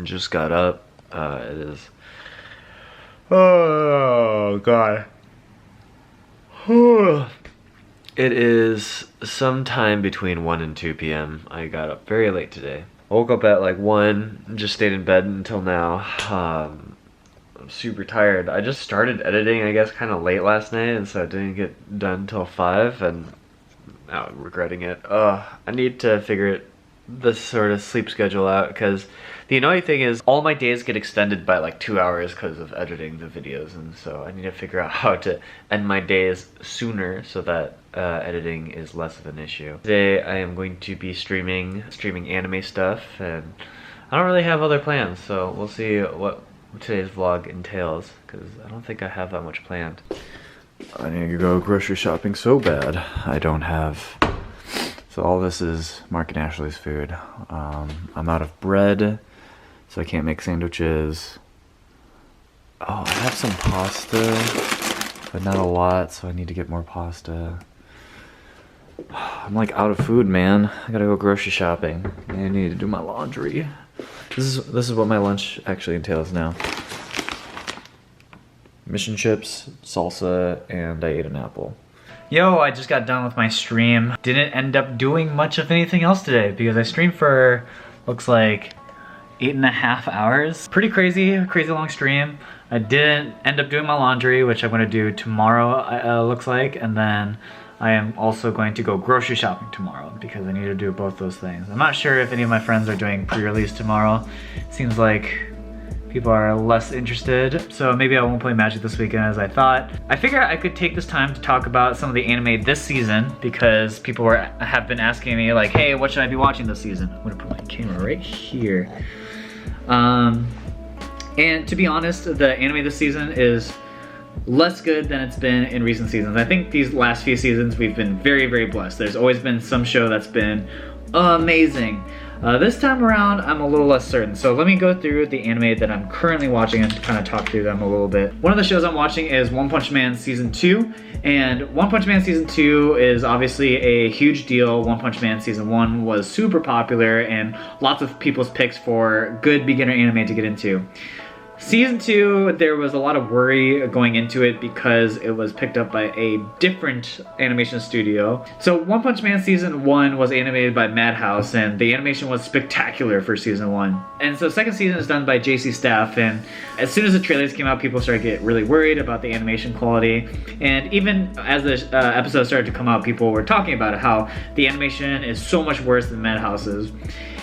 Just got up. It is. Oh god. It is sometime between 1 and 2 p.m. I got up very late today. I woke up at like 1, just stayed in bed until now. I'm super tired. I just started editing, I guess, kind of late last night, and so I didn't get done until 5, and now I'm regretting it. I need to figure this sort of sleep schedule out, because the annoying thing is all my days get extended by like 2 hours because of editing the videos, and so I need to figure out how to end my days sooner so that editing is less of an issue. Today I am going to be streaming anime stuff, and I don't really have other plans, so we'll see what today's vlog entails, because I don't think I have that much planned. I need to go grocery shopping so bad. I don't have. So all this is Mark and Ashley's food. I'm out of bread, so I can't make sandwiches. Oh, I have some pasta, but not a lot, so I need to get more pasta. I'm like out of food, man. I gotta go grocery shopping. I need to do my laundry. This is what my lunch actually entails now. Mission chips, salsa, and I ate an apple. Yo, I just got done with my stream. Didn't end up doing much of anything else today because I streamed for, looks like, 8.5 hours. Pretty crazy long stream. I didn't end up doing my laundry, which I'm gonna do tomorrow, looks like, and then I am also going to go grocery shopping tomorrow because I need to do both those things. I'm not sure if any of my friends are doing pre-release tomorrow. Seems like people are less interested, so maybe I won't play Magic this weekend as I thought. I figured I could take this time to talk about some of the anime this season because people have been asking me like, hey, what should I be watching this season? I'm gonna put my camera right here. And to be honest, the anime this season is less good than it's been in recent seasons. I think these last few seasons we've been very, very blessed. There's always been some show that's been amazing. This time around, I'm a little less certain. So let me go through the anime that I'm currently watching and kind of talk through them a little bit. One of the shows I'm watching is One Punch Man Season 2. And One Punch Man Season 2 is obviously a huge deal. One Punch Man Season 1 was super popular and lots of people's picks for good beginner anime to get into. Season 2, there was a lot of worry going into it because it was picked up by a different animation studio. So One Punch Man Season 1 was animated by Madhouse, and the animation was spectacular for Season 1. And so second season is done by JC Staff, and as soon as the trailers came out, people started to get really worried about the animation quality. And even as the episode started to come out, people were talking about it, how the animation is so much worse than Madhouse's.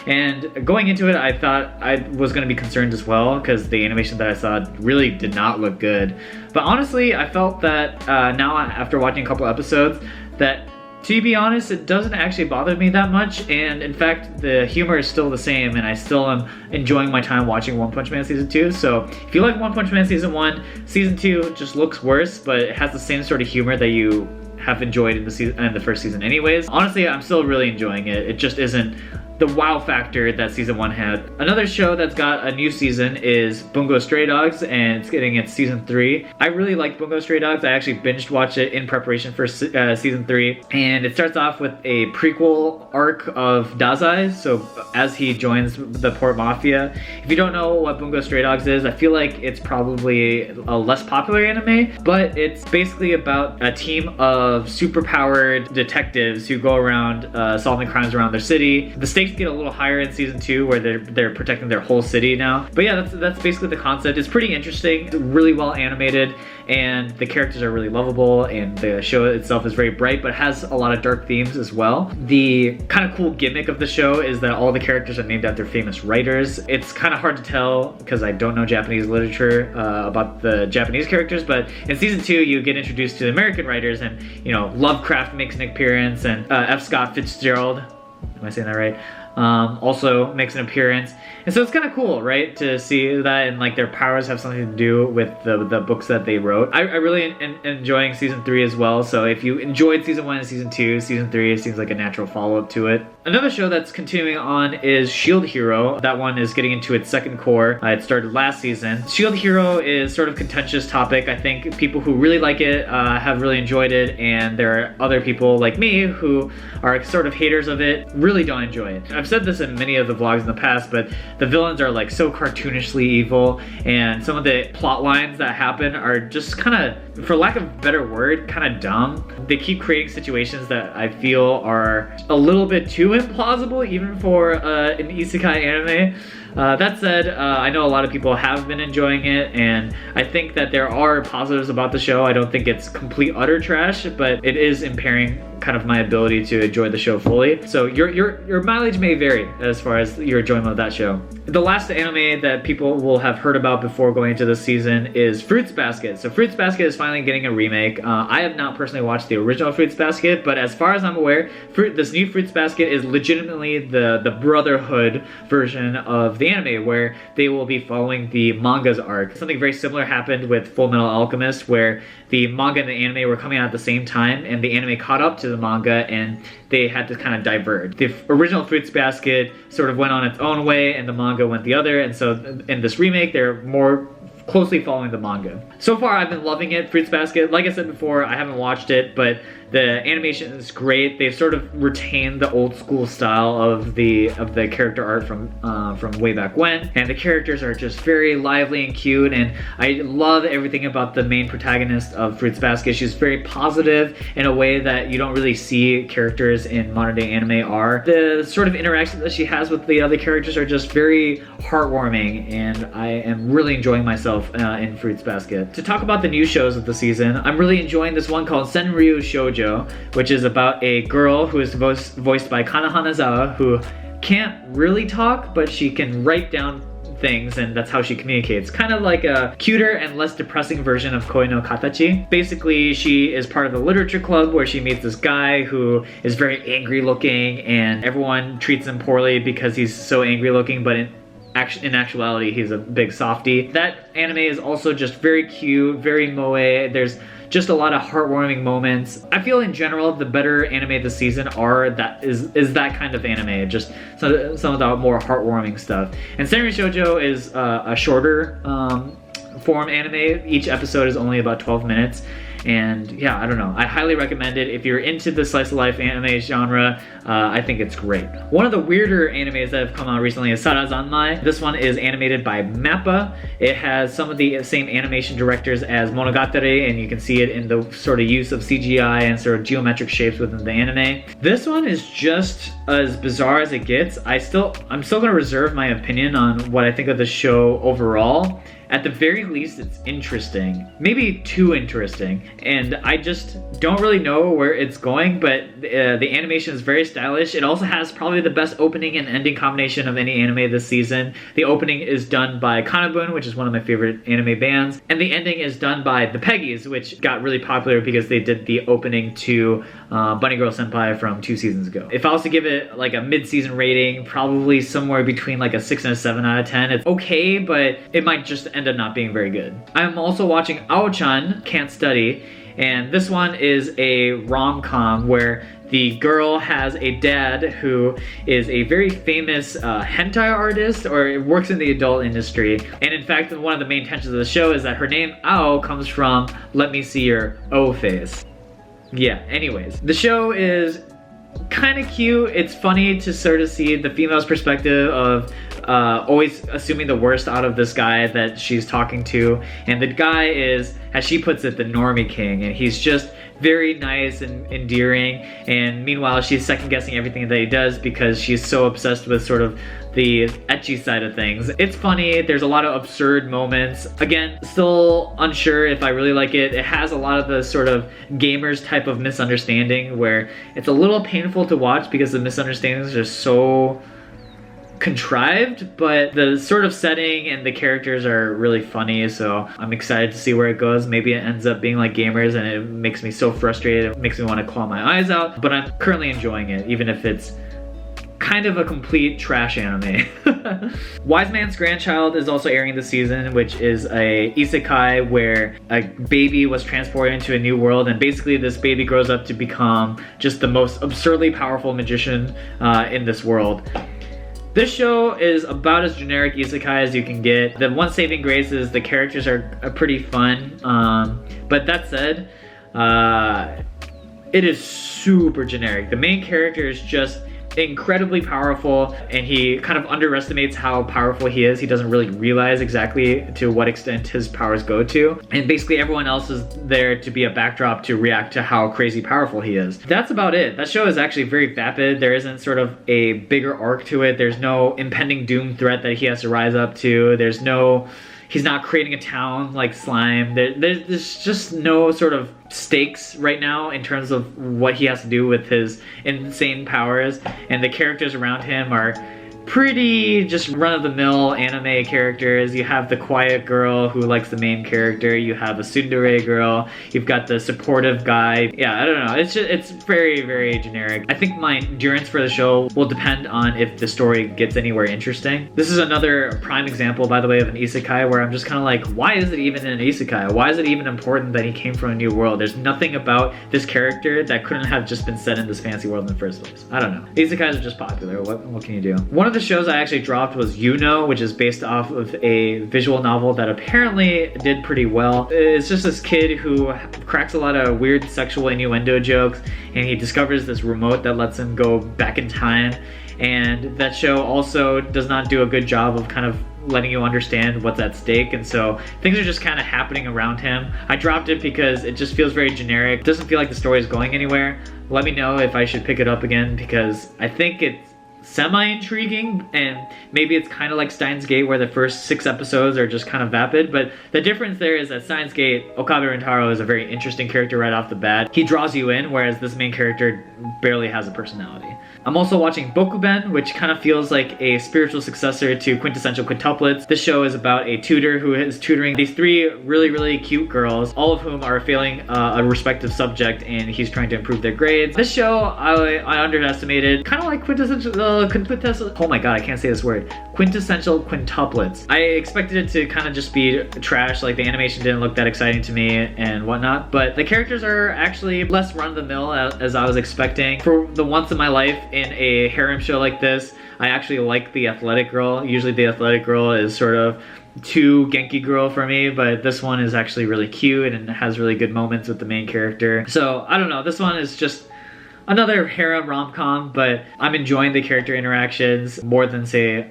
And going into it, I thought I was going to be concerned as well because the animation that I saw really did not look good. But honestly, I felt that now after watching a couple episodes, that to be honest, it doesn't actually bother me that much. And in fact, the humor is still the same and I still am enjoying my time watching One Punch Man Season 2. So if you like One Punch Man Season 1, Season 2 just looks worse, but it has the same sort of humor that you have enjoyed in the first season anyways. Honestly, I'm still really enjoying it. It just isn't the wow factor that Season 1 had. Another show that's got a new season is Bungo Stray Dogs, and it's getting its Season 3. I really liked Bungo Stray Dogs. I actually binged watched it in preparation for Season 3. And it starts off with a prequel arc of Dazai, so as he joins the Port Mafia. If you don't know what Bungo Stray Dogs is, I feel like it's probably a less popular anime, but it's basically about a team of super-powered detectives who go around solving crimes around their city. The stakes get a little higher in Season 2 where they're protecting their whole city now. But yeah, that's basically the concept. It's pretty interesting, it's really well animated, and the characters are really lovable, and the show itself is very bright but has a lot of dark themes as well. The kind of cool gimmick of the show is that all the characters are named after famous writers. It's kind of hard to tell because I don't know Japanese literature about the Japanese characters, but in Season 2 you get introduced to the American writers, and you know, Lovecraft makes an appearance, and F. Scott Fitzgerald, am I saying that right? Also makes an appearance. And so it's kind of cool, right, to see that, and like their powers have something to do with the books that they wrote. I really enjoying Season 3 as well, so if you enjoyed Season 1 and Season 2, Season 3 seems like a natural follow-up to it. Another show that's continuing on is Shield Hero. That one is getting into its second core. It started last season. Shield Hero is sort of contentious topic. I think people who really like it have really enjoyed it, and there are other people like me who are sort of haters of it, really don't enjoy it. I've I've said this in many of the vlogs in the past, but the villains are like so cartoonishly evil, and some of the plot lines that happen are just kind of, for lack of a better word, kind of dumb. They keep creating situations that I feel are a little bit too implausible even for an isekai anime. That said, I know a lot of people have been enjoying it, and I think that there are positives about the show. I don't think it's complete utter trash, but it is impairing kind of my ability to enjoy the show fully. So your mileage may vary as far as your enjoyment of that show. The last anime that people will have heard about before going into this season is Fruits Basket. So Fruits Basket is finally getting a remake. I have not personally watched the original Fruits Basket, but as far as I'm aware, this new Fruits Basket is legitimately the Brotherhood version of the anime, where they will be following the manga's arc. Something very similar happened with Full Metal Alchemist, where the manga and the anime were coming out at the same time, and the anime caught up to the manga, and they had to kind of diverge. The original Fruits Basket sort of went on its own way, and the manga went the other, and so in this remake, they're more closely following the manga. So far, I've been loving it, Fruits Basket. Like I said before, I haven't watched it, but the animation is great. They've sort of retained the old school style of the character art from way back when, and the characters are just very lively and cute, and I love everything about the main protagonist of Fruits Basket. She's very positive in a way that you don't really see characters in modern day anime are. The sort of interactions that she has with the other characters are just very heartwarming, and I am really enjoying myself in Fruits Basket. To talk about the new shows of the season, I'm really enjoying this one called Senryu Shoujo, which is about a girl who is voiced by Kana Hanazawa, who can't really talk, but she can write down things, and that's how she communicates. Kind of like a cuter and less depressing version of Koi no Katachi. Basically, she is part of the literature club where she meets this guy who is very angry looking, and everyone treats him poorly because he's so angry looking, but in actuality, he's a big softie. That anime is also just very cute, very moe. There's just a lot of heartwarming moments. I feel in general the better anime this season is that kind of anime, just some of the more heartwarming stuff. And Senryu Shoujo is a shorter form anime. Each episode is only about 12 minutes. And yeah, I don't know. I highly recommend it. If you're into the slice of life anime genre, I think it's great. One of the weirder animes that have come out recently is Sarazanmai. This one is animated by MAPPA. It has some of the same animation directors as Monogatari, and you can see it in the sort of use of CGI and sort of geometric shapes within the anime. This one is just as bizarre as it gets. I'm still gonna reserve my opinion on what I think of the show overall. At the very least, it's interesting. Maybe too interesting. And I just don't really know where it's going, but the animation is very stylish. It also has probably the best opening and ending combination of any anime this season. The opening is done by Kanabun, which is one of my favorite anime bands. And the ending is done by the Peggies, which got really popular because they did the opening to Bunny Girl Senpai from 2 seasons ago. If I was to give it like a mid-season rating, probably somewhere between like a 6 and a 7 out of 10. It's okay, but it might just end up not being very good. I'm also watching Ao-chan Can't Study, and this one is a rom-com where the girl has a dad who is a very famous hentai artist, or works in the adult industry. And in fact, one of the main tensions of the show is that her name Ao comes from "Let me see your O face." Yeah, anyways. The show is kind of cute. It's funny to sort of see the female's perspective of always assuming the worst out of this guy that she's talking to. And the guy is, as she puts it, the normie king. And he's just very nice and endearing. And meanwhile, she's second guessing everything that he does because she's so obsessed with sort of the ecchi side of things. It's funny. There's a lot of absurd moments. Again, still unsure if I really like it. It has a lot of the sort of gamers type of misunderstanding where it's a little painful to watch because the misunderstandings are so contrived, but the sort of setting and the characters are really funny, so I'm excited to see where it goes. Maybe it ends up being like Gamers and it makes me so frustrated, it makes me want to claw my eyes out, but I'm currently enjoying it, even if it's kind of a complete trash anime. Wise Man's Grandchild is also airing this season, which is a isekai where a baby was transported into a new world, and basically this baby grows up to become just the most absurdly powerful magician in this world. This show is about as generic isekai as you can get. The one saving grace is the characters are pretty fun, but that said, it is super generic. The main character is just incredibly powerful, and he kind of underestimates how powerful he is. He doesn't really realize exactly to what extent his powers go to. And basically everyone else is there to be a backdrop to react to how crazy powerful he is. That's about it. That show is actually very vapid. There isn't sort of a bigger arc to it. There's no impending doom threat that he has to rise up to. He's not creating a town like Slime. There's just no sort of stakes right now in terms of what he has to do with his insane powers, and the characters around him are pretty just run-of-the-mill anime characters. You have the quiet girl who likes the main character, you have a tsundere girl, you've got the supportive guy. Yeah, I don't know, it's very, very generic. I think my endurance for the show will depend on if the story gets anywhere interesting. This is another prime example, by the way, of an isekai where I'm just kind of like, why is it even an isekai? Why is it even important that he came from a new world? There's nothing about this character that couldn't have just been set in this fancy world in the first place. I don't know. Isekais are just popular. What can you do? One of the shows I actually dropped was which is based off of a visual novel that apparently did pretty well. It's just this kid who cracks a lot of weird sexual innuendo jokes, and he discovers this remote that lets him go back in time. And that show also does not do a good job of kind of letting you understand what's at stake, and so things are just kind of happening around him. I dropped it because it just feels very generic. It doesn't feel like the story is going anywhere. Let me know if I should pick it up again, because I think it's semi-intriguing, and maybe it's kind of like Steins Gate where the first 6 episodes are just kind of vapid, but the difference there is that Steins Gate, Okabe Rintaro is a very interesting character right off the bat. He draws you in, whereas this main character barely has a personality. I'm also watching Bokuben, which kind of feels like a spiritual successor to Quintessential Quintuplets. This show is about a tutor who is tutoring these 3 really, really cute girls, all of whom are failing a respective subject, and he's trying to improve their grades. This show I underestimated, kind of like oh my god, I can't say this word. Quintessential Quintuplets. I expected it to kind of just be trash, like the animation didn't look that exciting to me and whatnot, but the characters are actually less run-of-the-mill as I was expecting. For the once in my life in a harem show like this, I actually like the athletic girl. Usually the athletic girl is sort of too Genki girl for me, but this one is actually really cute and has really good moments with the main character. So I don't know, this one is just another harem rom-com, but I'm enjoying the character interactions more than, say,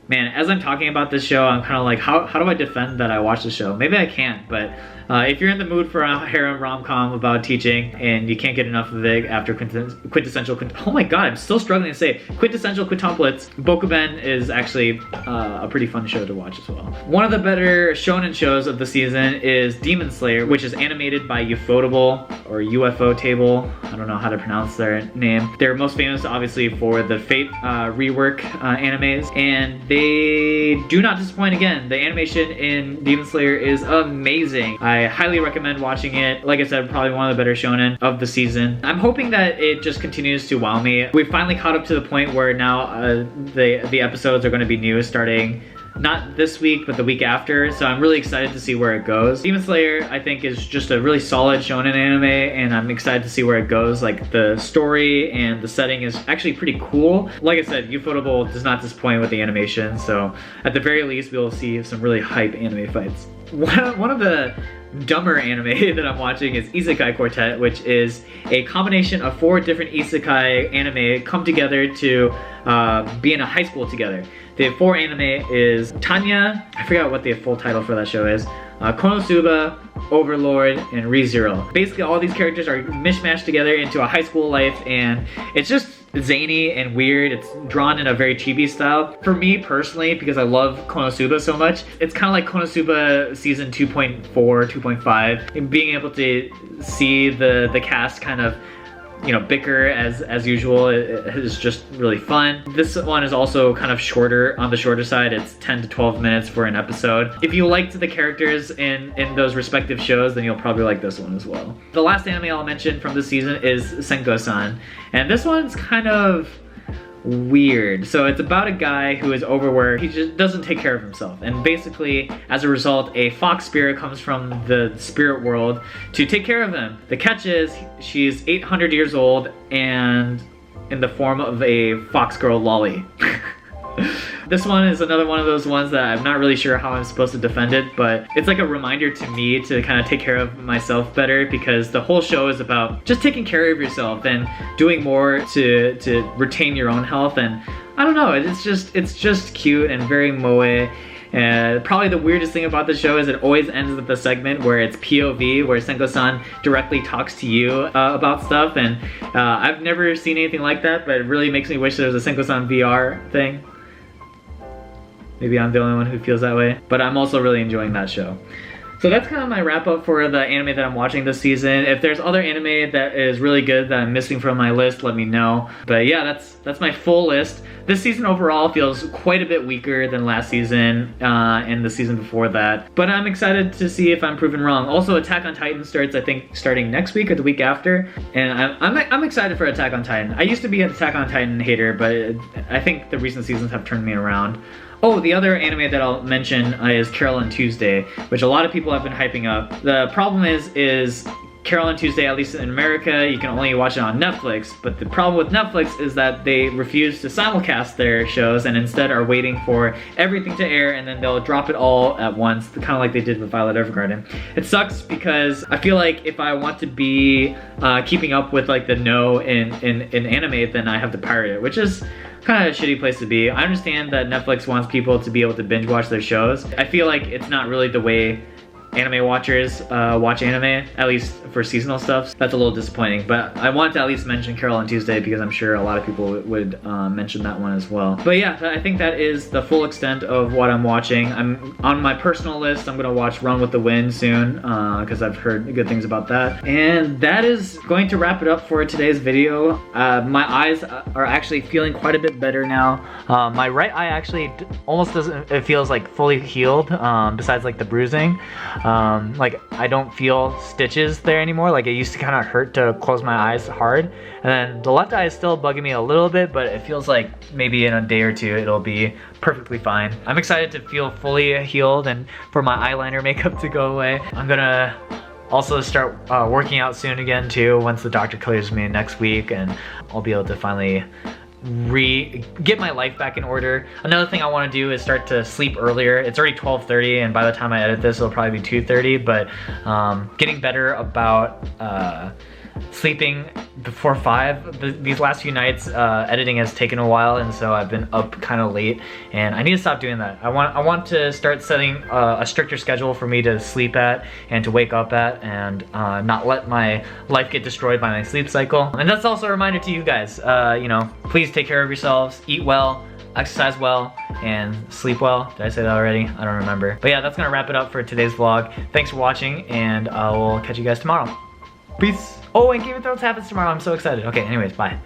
man, as I'm talking about this show, I'm kind of like, how do I defend that I watched the show? Maybe I can't, but if you're in the mood for a harem rom-com about teaching and you can't get enough of it after oh my god, I'm still struggling to say Quintessential Quintuplets, Bokuben is actually a pretty fun show to watch as well. One of the better shonen shows of the season is Demon Slayer, which is animated by Ufotable or UFO Table. I don't know how to pronounce their name. They're most famous obviously for the Fate rework animes, and they do not disappoint again. The animation in Demon Slayer is amazing. I highly recommend watching it. Like I said, probably one of the better shonen of the season. I'm hoping that it just continues to wow me. We've finally caught up to the point where now the episodes are going to be new starting not this week, but the week after, so I'm really excited to see where it goes. Demon Slayer, I think, is just a really solid shonen anime, and I'm excited to see where it goes. Like, the story and the setting is actually pretty cool. Like I said, Ufotable does not disappoint with the animation, so at the very least, we'll see some really hype anime fights. One of the dumber anime that I'm watching is Isekai Quartet, which is a combination of 4 different isekai anime come together to be in a high school together. The 4 anime is Tanya, I forgot what the full title for that show is, Konosuba, Overlord, and ReZero. Basically all these characters are mishmashed together into a high school life, and it's just zany and weird. It's drawn in a very chibi style. For me personally, because I love Konosuba so much, it's kind of like Konosuba season 2.4, 2.5, and being able to see the cast kind of, you know, bicker as usual is just really fun. This one is also kind of shorter, on the shorter side. It's 10 to 12 minutes for an episode. If you liked the characters in those respective shows, then you'll probably like this one as well. The last anime I'll mention from this season is Senko-san, and this one's kind of weird. So it's about a guy who is overworked. He just doesn't take care of himself, and basically as a result a fox spirit comes from the spirit world to take care of him. The catch is she's 800 years old and in the form of a fox girl lolly. This one is another one of those ones that I'm not really sure how I'm supposed to defend it, but it's like a reminder to me to kind of take care of myself better, because the whole show is about just taking care of yourself and doing more to retain your own health. And I don't know, it's just cute and very moe. And probably the weirdest thing about the show is it always ends with a segment where it's POV, where Senko-san directly talks to you about stuff. And I've never seen anything like that, but it really makes me wish there was a Senko-san VR thing. Maybe I'm the only one who feels that way, but I'm also really enjoying that show. So that's kind of my wrap up for the anime that I'm watching this season. If there's other anime that is really good that I'm missing from my list, let me know. But yeah, that's my full list. This season overall feels quite a bit weaker than last season and the season before that. But I'm excited to see if I'm proven wrong. Also, Attack on Titan starts, I think, starting next week or the week after. And I'm excited for Attack on Titan. I used to be an Attack on Titan hater, but I think the recent seasons have turned me around. Oh, the other anime that I'll mention is Carol and Tuesday, which a lot of people have been hyping up. The problem is Carol and Tuesday, at least in America, you can only watch it on Netflix. But the problem with Netflix is that they refuse to simulcast their shows and instead are waiting for everything to air, and then they'll drop it all at once, kind of like they did with Violet Evergarden. It sucks because I feel like if I want to be keeping up with like the know in anime, then I have to pirate it, which is kind of a shitty place to be. I understand that Netflix wants people to be able to binge watch their shows. I feel like it's not really the way anime watchers watch anime, at least for seasonal stuff. That's a little disappointing, but I want to at least mention Carol on Tuesday because I'm sure a lot of people would mention that one as well. But yeah, I think that is the full extent of what I'm watching. I'm on my personal list. I'm gonna watch Run with the Wind soon because I've heard good things about that. And that is going to wrap it up for today's video. My eyes are actually feeling quite a bit better now. My right eye actually almost doesn't, it feels like fully healed besides like the bruising. Like I don't feel stitches there anymore. Like it used to kind of hurt to close my eyes hard. And then the left eye is still bugging me a little bit, but it feels like maybe in a day or two it'll be perfectly fine. I'm excited to feel fully healed and for my eyeliner makeup to go away. I'm gonna also start working out soon again too, once the doctor clears me next week, and I'll be able to finally get my life back in order. Another thing I want to do is start to sleep earlier. It's already 12:30, and by the time I edit this it'll probably be 2:30, but getting better about sleeping before 5. These last few nights editing has taken a while, and so I've been up kind of late, and I need to stop doing that. I want to start setting a stricter schedule for me to sleep at and to wake up at, and not let my life get destroyed by my sleep cycle. And that's also a reminder to you guys, you know, please take care of yourselves, eat well, exercise well, and sleep well. Did I say that already? I don't remember. But yeah, that's gonna wrap it up for today's vlog. Thanks for watching, and I will catch you guys tomorrow. Peace. Oh, and Game of Thrones happens tomorrow. I'm so excited. Okay, anyways, bye.